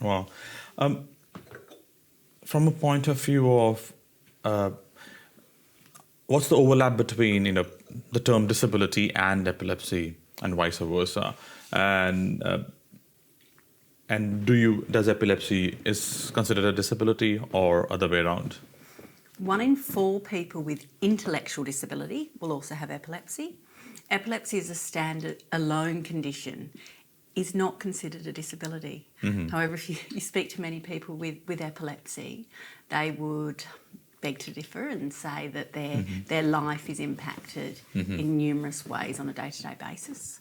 Wow. Um, from a point of view of what's the overlap between the term disability and epilepsy and vice versa, and does epilepsy is considered a disability or other way around? 1 in 4 people with intellectual disability will also have epilepsy. Epilepsy is a stand alone condition, is not considered a disability. However, if you speak to many people with epilepsy, they would beg to differ and say that their life is impacted in numerous ways on a day-to-day basis.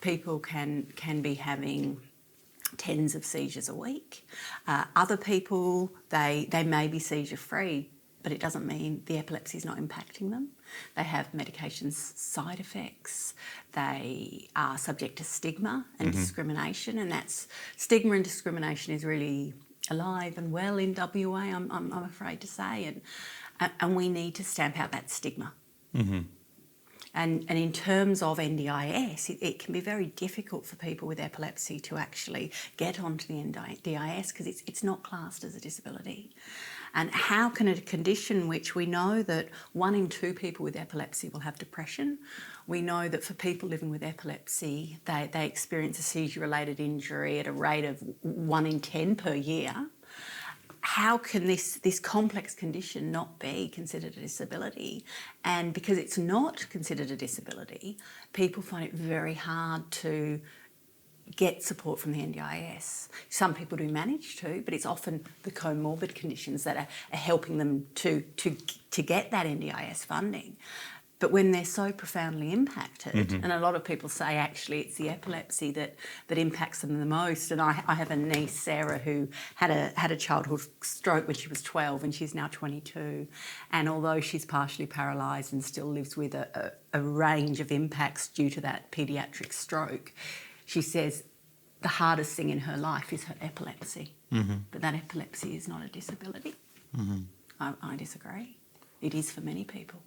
People can be having tens of seizures a week. Other people, they may be seizure-free, but it doesn't mean the epilepsy is not impacting them. They have medication side effects. They are subject to stigma and discrimination, and that's stigma and discrimination is really alive and well in WA, I'm afraid to say, and we need to stamp out that stigma. And in terms of NDIS, it can be very difficult for people with epilepsy to actually get onto the NDIS because it's not classed as a disability. And how can a condition which we know that 1 in 2 people with epilepsy will have depression, we know that for people living with epilepsy, they experience a seizure-related injury at a rate of 1 in 10 per year. How can this complex condition not be considered a disability? And because it's not considered a disability, people find it very hard to get support from the NDIS. Some people do manage to, but it's often the comorbid conditions that are helping them to get that NDIS funding. But when they're so profoundly impacted, and a lot of people say actually it's the epilepsy that impacts them the most. And I have a niece, Sarah, who had a childhood stroke when she was 12 and she's now 22. And although she's partially paralysed and still lives with a range of impacts due to that paediatric stroke, she says the hardest thing in her life is her epilepsy. But that epilepsy is not a disability. I disagree. It is for many people.